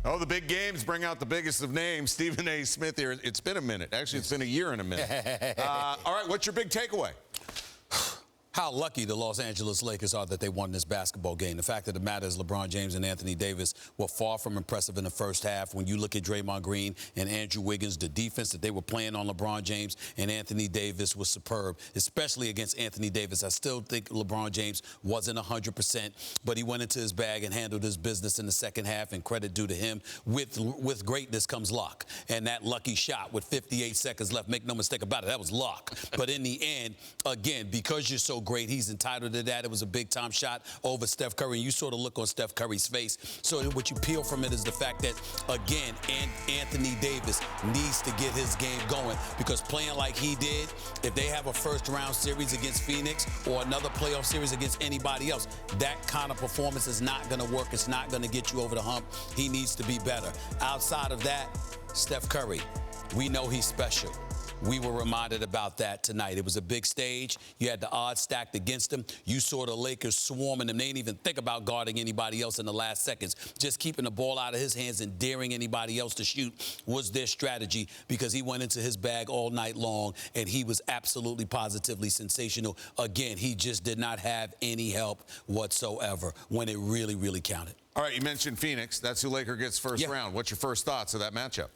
Oh, the big games bring out the biggest of names. Stephen A. Smith here. It's been a minute. Actually, it's been a year and a minute. All right, what's your big takeaway? How lucky the Los Angeles Lakers are that they won this basketball game. The fact of the matter is LeBron James and Anthony Davis were far from impressive in the first half. When you look at Draymond Green and Andrew Wiggins, the defense that they were playing on LeBron James and Anthony Davis was superb, especially against Anthony Davis. I still think LeBron James wasn't 100%, but he went into his bag and handled his business in the second half, and credit due to him. With greatness comes luck. And that lucky shot with 58 seconds left, make no mistake about it, that was luck. But in the end, again, because you're so great, he's entitled to that. It was a big-time shot over Steph Curry, and you sort of look on Steph Curry's face. So what you peel from it is the fact that, again, Anthony Davis needs to get his game going, because playing like he did, if they have a first-round series against Phoenix or another playoff series against anybody else, that kind of performance is not going to work. It's not going to get you over the hump. He needs to be better. Outside of that, Steph Curry, we know he's special. We were reminded about that tonight. It was a big stage. You had the odds stacked against them. You saw the Lakers swarming them. They didn't even think about guarding anybody else in the last seconds. Just keeping the ball out of his hands and daring anybody else to shoot was their strategy, because he went into his bag all night long, and he was absolutely positively sensational. Again, he just did not have any help whatsoever when it really, really counted. All right, you mentioned Phoenix. That's who Laker gets first round. What's your first thoughts of that matchup?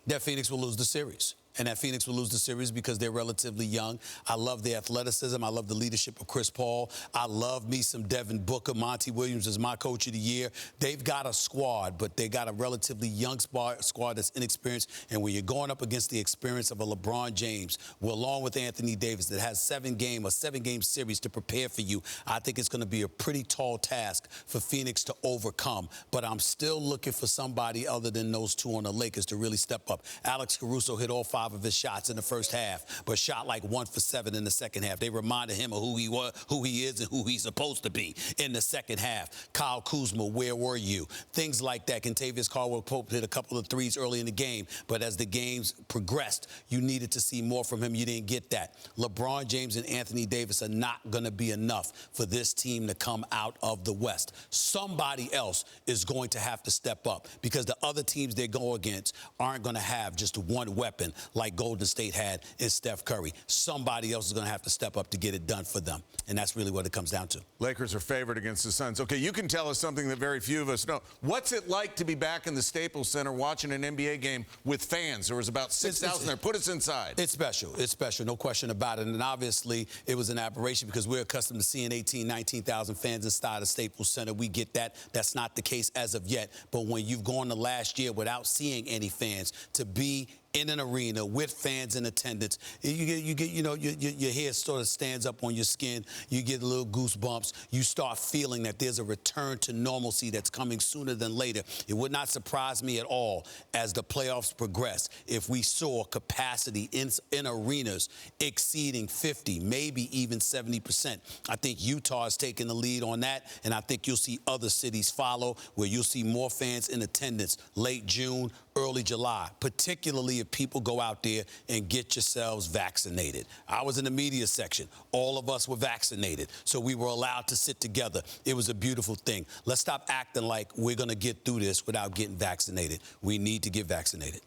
That Phoenix will lose the series. And that Phoenix will lose the series because they're relatively young. I love the athleticism. I love the leadership of Chris Paul. I love me some Devin Booker. Monty Williams is my coach of the year. They've got a squad, but they got a relatively young squad that's inexperienced. And when you're going up against the experience of a LeBron James, along with Anthony Davis, that has a seven-game series to prepare for you, I think it's going to be a pretty tall task for Phoenix to overcome. But I'm still looking for somebody other than those two on the Lakers to really step up. Alex Caruso hit all 5 of his shots in the first half, but shot like 1 for 7 in the second half. They reminded him of who he was, who he is, and who he's supposed to be in the second half. Kyle Kuzma, where were you? Things like that. Kentavious Caldwell-Pope hit a couple of threes early in the game, but as the games progressed, you needed to see more from him. You didn't get that. LeBron James and Anthony Davis are not going to be enough for this team to come out of the West. Somebody else is going to have to step up, because the other teams they go against aren't going to have just one weapon like Golden State had in Steph Curry. Somebody else is going to have to step up to get it done for them, and that's really what it comes down to. Lakers are favored against the Suns. Okay, you can tell us something that very few of us know. What's it like to be back in the Staples Center watching an NBA game with fans? There was about 6,000 there. Put us inside. It's special. It's special, no question about it. And obviously, it was an aberration because we're accustomed to seeing 18,000, 19,000 fans inside the Staples Center. We get that. That's not the case as of yet. But when you've gone the last year without seeing any fans, to be in an arena with fans in attendance, you get, you know, your hair sort of stands up on your skin. You get a little goosebumps. You start feeling that there's a return to normalcy that's coming sooner than later. It would not surprise me at all as the playoffs progress if we saw capacity in arenas exceeding 50, maybe even 70%. I think Utah is taking the lead on that, and I think you'll see other cities follow, where you'll see more fans in attendance late June, early July, particularly if people go out there and get yourselves vaccinated. I was in the media section. All of us were vaccinated, so we were allowed to sit together. It was a beautiful thing. Let's stop acting like we're going to get through this without getting vaccinated. We need to get vaccinated.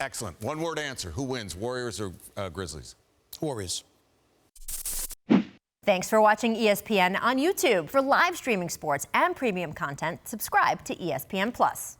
Excellent. One-word answer. Who wins, Warriors or Grizzlies? Warriors. Thanks for watching ESPN on YouTube. For live streaming sports and premium content, subscribe to ESPN+.